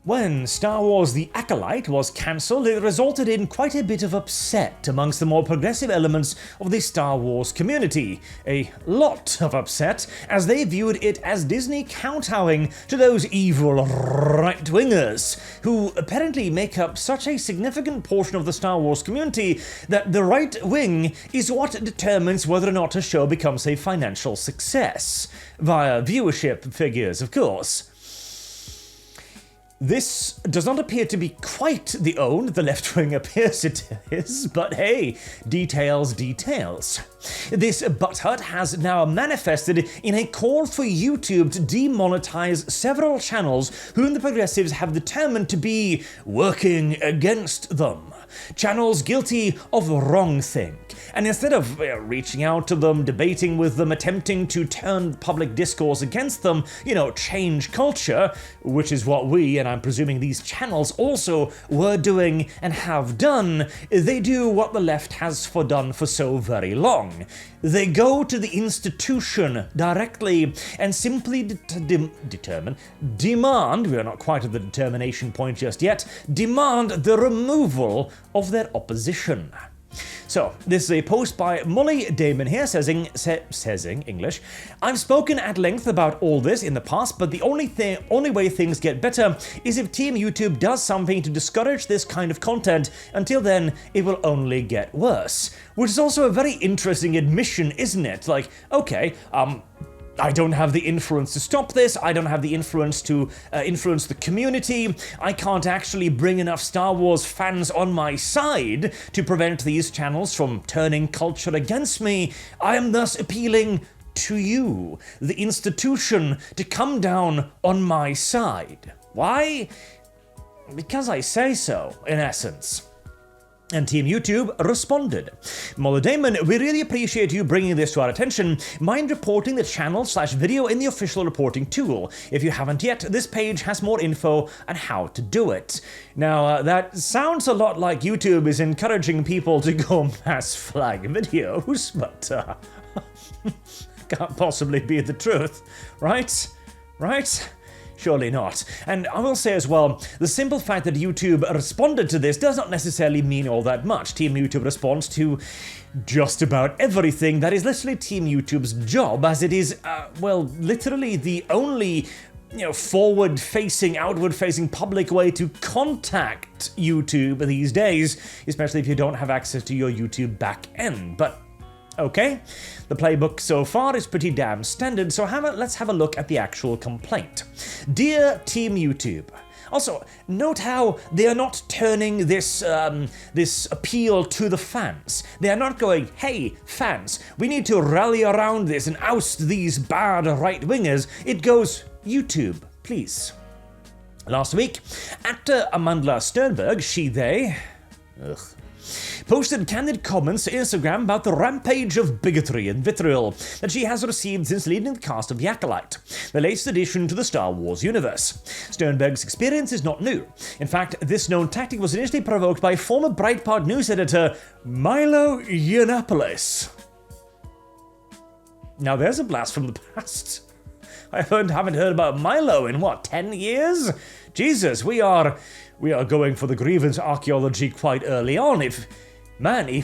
When Star Wars The Acolyte was cancelled, it resulted in quite a bit of upset amongst the more progressive elements of the Star Wars community. A lot of upset, as they viewed it as Disney kowtowing to those evil right-wingers, who apparently make up such a significant portion of the Star Wars community that the right wing is what determines whether or not a show becomes a financial success. Via viewership figures, of course. This does not appear to be quite the own the left wing appears it is, but hey, details. This butthurt has now manifested in a call for YouTube to demonetize several channels whom the progressives have determined to be working against them. Channels guilty of wrongthink. And instead of reaching out to them, debating with them, attempting to turn public discourse against them, change culture, which is what we, and I'm presuming these channels also were doing and have done, they do what the left has done for so very long. They go to the institution directly and simply demand, we are not quite at the determination point just yet, demand the removal of their opposition. So, this is a post by Molly Damon here, says in English, I've spoken at length about all this in the past, but the only way things get better is if Team YouTube does something to discourage this kind of content. Until then, it will only get worse. Which is also a very interesting admission, isn't it? Like, okay, I don't have the influence to stop this, I don't have the influence to influence the community, I can't actually bring enough Star Wars fans on my side to prevent these channels from turning culture against me. I am thus appealing to you, the institution, to come down on my side. Why? Because I say so, in essence. And Team YouTube responded. Molly Damon, we really appreciate you bringing this to our attention. Mind reporting the channel/video in the official reporting tool. If you haven't yet, this page has more info on how to do it. Now, that sounds a lot like YouTube is encouraging people to go mass flag videos, but can't possibly be the truth, right? Right? Surely not. And I will say as well, the simple fact that YouTube responded to this does not necessarily mean all that much. Team YouTube responds to just about everything. That is literally Team YouTube's job, as it is, literally the only forward-facing, outward-facing public way to contact YouTube these days, especially if you don't have access to your YouTube back end. But okay, the playbook so far is pretty damn standard, so let's have a look at the actual complaint. Dear Team YouTube. Also, note how they are not turning this appeal to the fans. They are not going, hey, fans, we need to rally around this and oust these bad right-wingers. It goes, YouTube, please. Last week, actor Amanda Sternberg, posted candid comments to Instagram about the rampage of bigotry and vitriol that she has received since leading the cast of The Acolyte, the latest addition to the Star Wars universe. Sternberg's experience is not new. In fact, this known tactic was initially provoked by former Breitbart news editor Milo Yiannopoulos. Now there's a blast from the past. I haven't heard about Milo in 10 years? Jesus, we are going for the grievance archaeology quite early on. If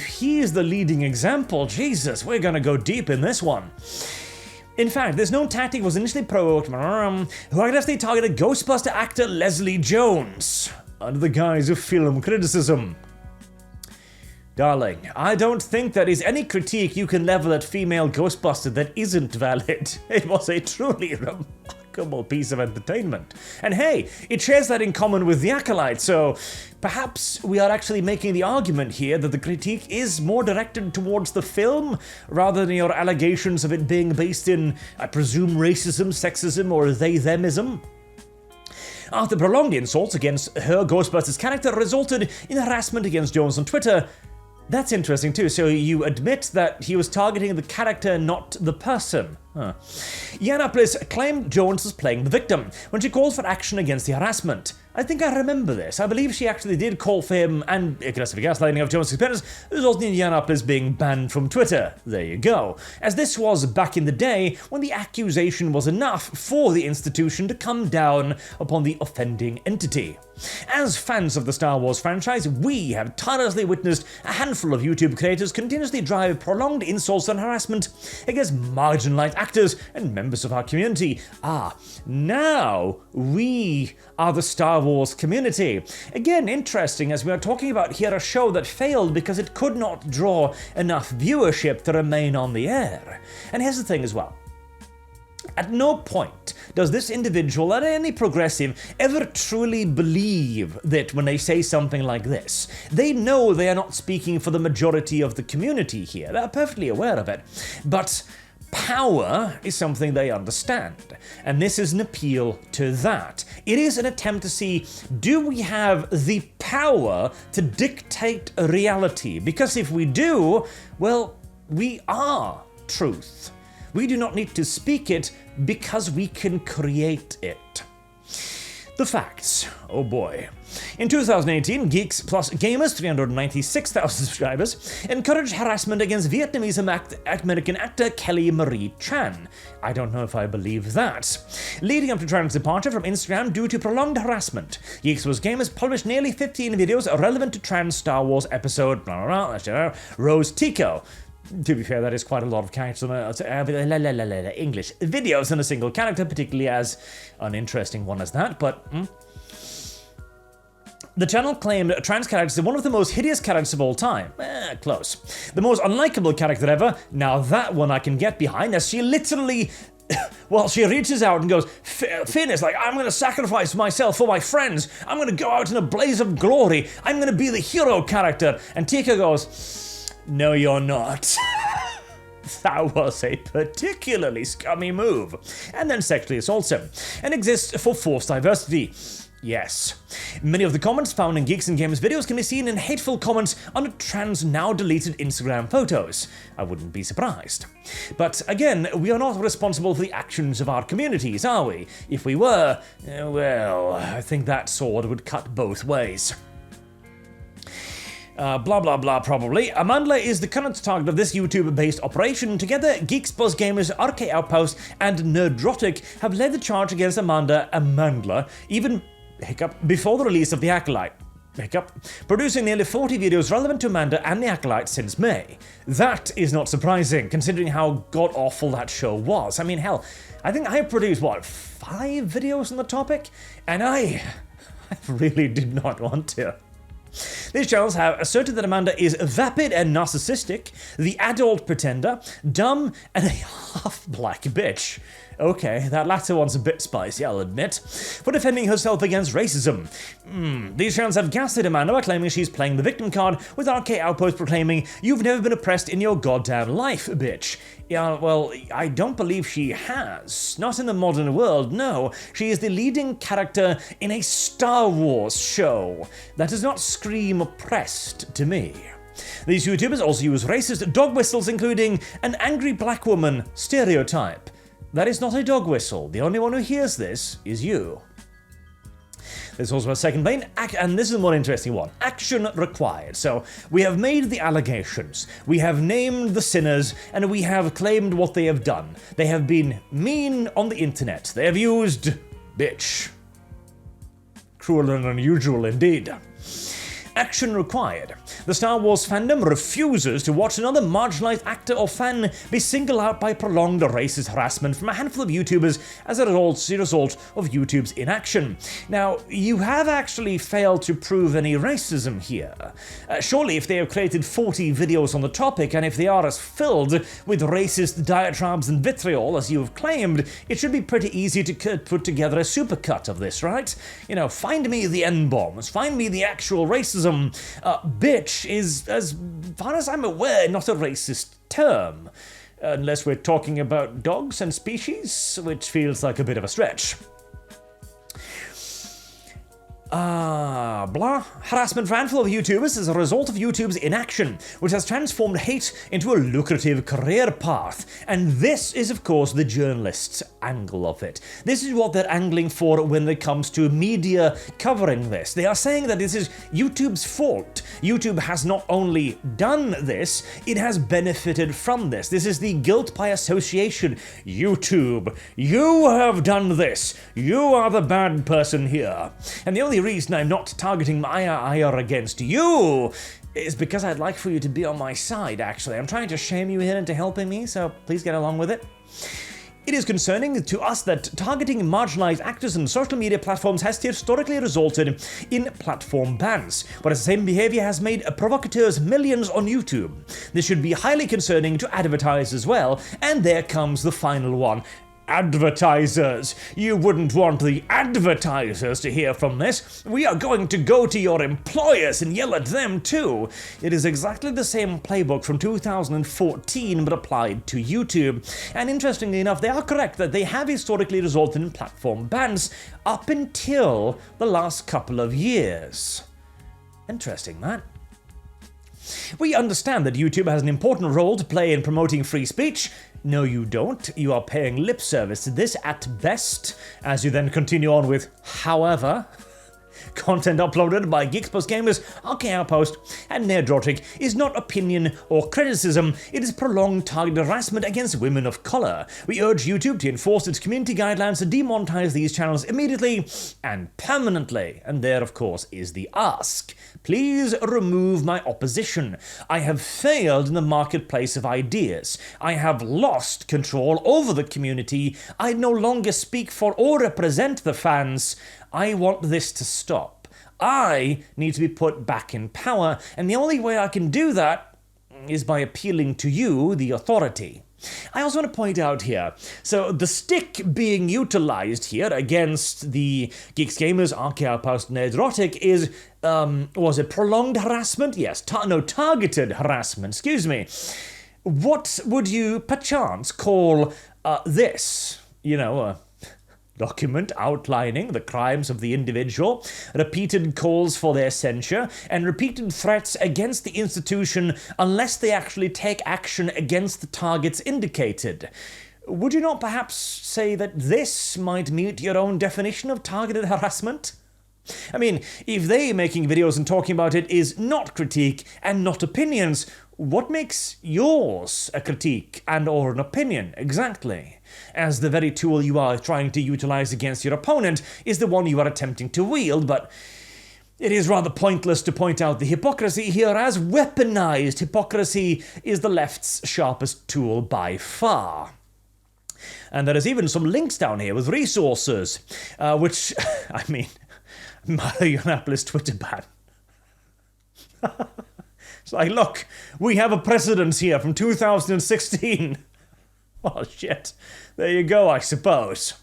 he is the leading example, Jesus, we're gonna go deep in this one. In fact, this known tactic was initially provoked who aggressively targeted Ghostbuster actor Leslie Jones under the guise of film criticism. Darling, I don't think there is any critique you can level at female Ghostbuster that isn't valid. It was a truly remarkable piece of entertainment. And hey, it shares that in common with The Acolyte, so perhaps we are actually making the argument here that the critique is more directed towards the film rather than your allegations of it being based in, I presume, racism, sexism, or they-themism. After prolonged insults against her, Ghostbusters character resulted in harassment against Jones on Twitter. That's interesting too, so you admit that he was targeting the character, not the person. Yiannopoulos claimed Jones was playing the victim when she called for action against the harassment. I think I remember this. I believe she actually did call for him and aggressive gaslighting of Jonas' parents, resulting in Yiannopoulos being banned from Twitter. There you go. As this was back in the day when the accusation was enough for the institution to come down upon the offending entity. As fans of the Star Wars franchise, we have tirelessly witnessed a handful of YouTube creators continuously drive prolonged insults and harassment against marginalized actors and members of our community. Now we are the Star Wars community. Again, interesting, as we are talking about here a show that failed because it could not draw enough viewership to remain on the air. And here's the thing as well. At no point does this individual, or any progressive, ever truly believe that when they say something like this. They know they are not speaking for the majority of the community here. They're perfectly aware of it. But power is something they understand, and this is an appeal to that. It is an attempt to see, do we have the power to dictate reality? Because if we do, well, we are truth. We do not need to speak it because we can create it. The facts. Oh boy. In 2018, Geeks Plus Gamers, 396,000 subscribers, encouraged harassment against Vietnamese American actor Kelly Marie Tran. I don't know if I believe that. Leading up to Tran's departure from Instagram due to prolonged harassment, Geeks Plus Gamers published nearly 15 videos relevant to Tran's Star Wars episode Rose Tico. To be fair, that is quite a lot of characters English videos in a single character, particularly as uninteresting one as that, but the channel claimed trans characters are one of the most hideous characters of all time. Close. The most unlikable character ever. Now that one I can get behind, as she literally, well, she reaches out and goes, Finn is like, I'm going to sacrifice myself for my friends. I'm going to go out in a blaze of glory. I'm going to be the hero character. And Tika goes, no, you're not. That was a particularly scummy move. And then sexually assaults him. And exists for forced diversity. Yes. Many of the comments found in Geeks and Gamers videos can be seen in hateful comments under Tran's now deleted Instagram photos. I wouldn't be surprised. But again, we are not responsible for the actions of our communities, are we? If we were, well, I think that sword would cut both ways. Blah blah blah probably. Amandla is the current target of this YouTube-based operation. Together, Geeks Plus Gamers, RK Outpost, and Nerdrotic have led the charge against Amandla, even before the release of the Acolyte. Producing nearly 40 videos relevant to Amanda and the Acolyte since May. That is not surprising, considering how god-awful that show was. I mean, hell, I think I produced, 5 videos on the topic? And I really did not want to. These channels have asserted that Amanda is vapid and narcissistic, the adult pretender, dumb, and a half-black bitch. Okay, that latter one's a bit spicy, I'll admit. For defending herself against racism. These channels have gaslit Amanda by claiming she's playing the victim card, with RK Outpost proclaiming, you've never been oppressed in your goddamn life, bitch. Yeah, well, I don't believe she has. Not in the modern world, no. She is the leading character in a Star Wars show. That does not scream oppressed to me. These YouTubers also use racist dog whistles, including an angry black woman stereotype. That is not a dog whistle. The only one who hears this is you. There's also a second vein, and this is a more interesting one. Action required. So, we have made the allegations, we have named the sinners, and we have claimed what they have done. They have been mean on the internet. They have used bitch. Cruel and unusual indeed. Action required. The Star Wars fandom refuses to watch another marginalized actor or fan be singled out by prolonged racist harassment from a handful of YouTubers as a result of YouTube's inaction. Now, you have actually failed to prove any racism here. Surely, if they have created 40 videos on the topic, and if they are as filled with racist diatribes and vitriol as you have claimed, it should be pretty easy to put together a supercut of this, right? You know, find me the N-bombs, find me the actual racism. Bitch is, as far as I'm aware, not a racist term. Unless we're talking about dogs and species, which feels like a bit of a stretch. Blah. Harassment ran full of YouTubers as a result of YouTube's inaction, which has transformed hate into a lucrative career path. And this is, of course, the journalists' angle of it. This is what they're angling for when it comes to media covering this. They are saying that this is YouTube's fault. YouTube has not only done this, it has benefited from this. This is the guilt by association. YouTube, you have done this. You are the bad person here. And the only reason I'm not targeting my ire against you is because I'd like for you to be on my side, actually. I'm trying to shame you here into helping me, so please get along with it. It is concerning to us that targeting marginalized actors on social media platforms has historically resulted in platform bans, whereas the same behavior has made provocateurs millions on YouTube. This should be highly concerning to advertisers as well, and there comes the final one. Advertisers. You wouldn't want the advertisers to hear from this. We are going to go to your employers and yell at them too. It is exactly the same playbook from 2014 but applied to YouTube. And interestingly enough, they are correct that they have historically resulted in platform bans up until the last couple of years. Interesting, that. We understand that YouTube has an important role to play in promoting free speech. No, you don't. You are paying lip service to this at best, as you then continue on with, however. Content uploaded by Geeks Plus Gamers, ArchCast, and Nerdrotic is not opinion or criticism, it is prolonged targeted harassment against women of color. We urge YouTube to enforce its community guidelines to demonetize these channels immediately and permanently. And there, of course, is the ask. Please remove my opposition. I have failed in the marketplace of ideas. I have lost control over the community. I no longer speak for or represent the fans. I want this to stop. I need to be put back in power, and the only way I can do that is by appealing to you, the authority. I also want to point out here, so the stick being utilized here against the Geeks Gamers, ArchCast, Nerdrotic is, was it prolonged harassment? Yes, targeted harassment, excuse me. What would you perchance call this? You know, document outlining the crimes of the individual, repeated calls for their censure, and repeated threats against the institution unless they actually take action against the targets indicated. Would you not perhaps say that this might meet your own definition of targeted harassment? I mean, if they making videos and talking about it is not critique and not opinions, what makes yours a critique and or an opinion exactly? As the very tool you are trying to utilize against your opponent is the one you are attempting to wield, but it is rather pointless to point out the hypocrisy here, as weaponized hypocrisy is the left's sharpest tool by far. And there is even some links down here with resources, which, I mean, Marionapolis Twitter ban. It's like, look, we have a precedent here from 2016. Oh, shit. There you go, I suppose.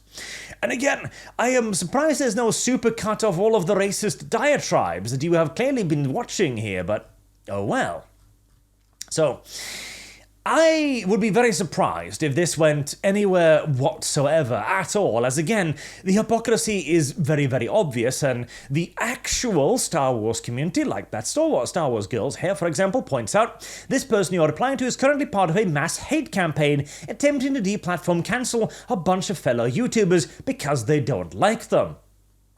And again, I am surprised there's no supercut of all of the racist diatribes that you have clearly been watching here, but oh well. So, I would be very surprised if this went anywhere whatsoever at all, as again, the hypocrisy is very, very obvious, and the actual Star Wars community, like that Star Wars Girls here, for example, points out, this person you are replying to is currently part of a mass hate campaign attempting to deplatform cancel a bunch of fellow YouTubers because they don't like them.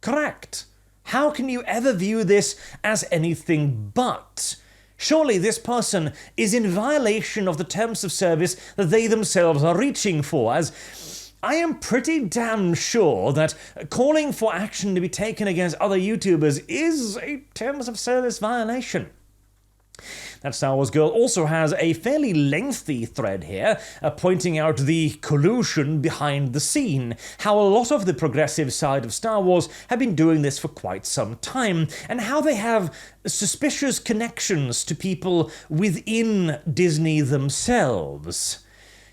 Correct. How can you ever view this as anything but? Surely this person is in violation of the terms of service that they themselves are reaching for, as I am pretty damn sure that calling for action to be taken against other YouTubers is a terms of service violation. That Star Wars girl also has a fairly lengthy thread here, pointing out the collusion behind the scene, how a lot of the progressive side of Star Wars have been doing this for quite some time, and how they have suspicious connections to people within Disney themselves.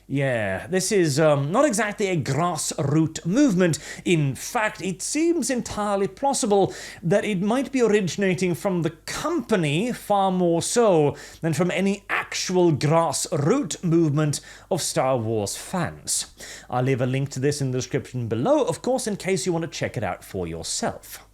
Yeah, this is not exactly a grassroots movement. In fact, it seems entirely plausible that it might be originating from the company far more so than from any actual grassroots movement of Star Wars fans. I'll leave a link to this in the description below, of course, in case you want to check it out for yourself.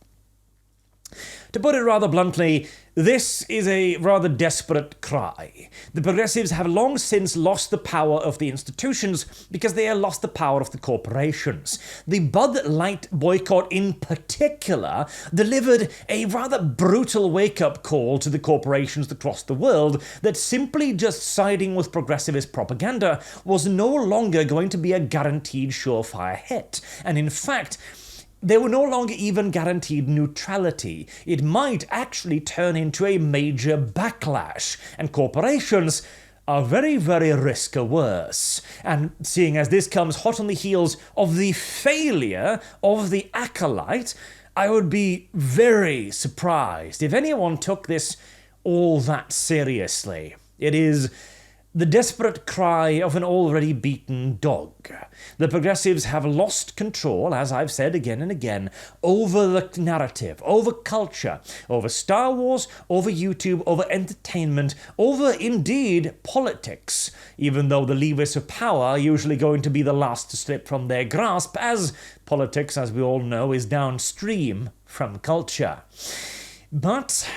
To put it rather bluntly, this is a rather desperate cry. The progressives have long since lost the power of the institutions because they have lost the power of the corporations. The Bud Light boycott in particular delivered a rather brutal wake-up call to the corporations across the world that simply just siding with progressivist propaganda was no longer going to be a guaranteed surefire hit. And in fact, they were no longer even guaranteed neutrality. It might actually turn into a major backlash, and corporations are very, very risk-averse. And seeing as this comes hot on the heels of the failure of the Acolyte, I would be very surprised if anyone took this all that seriously. It is the desperate cry of an already beaten dog. The progressives have lost control, as I've said again and again, over the narrative, over culture, over Star Wars, over YouTube, over entertainment, over, indeed, politics, even though the levers of power are usually going to be the last to slip from their grasp, as politics, as we all know, is downstream from culture. But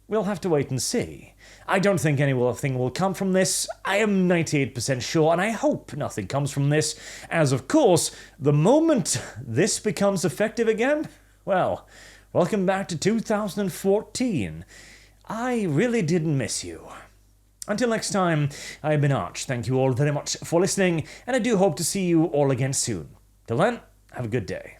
we'll have to wait and see. I don't think anything will come from this. I am 98% sure, and I hope nothing comes from this, as of course, the moment this becomes effective again, well, welcome back to 2014. I really didn't miss you. Until next time, I've been Arch. Thank you all very much for listening, and I do hope to see you all again soon. Till then, have a good day.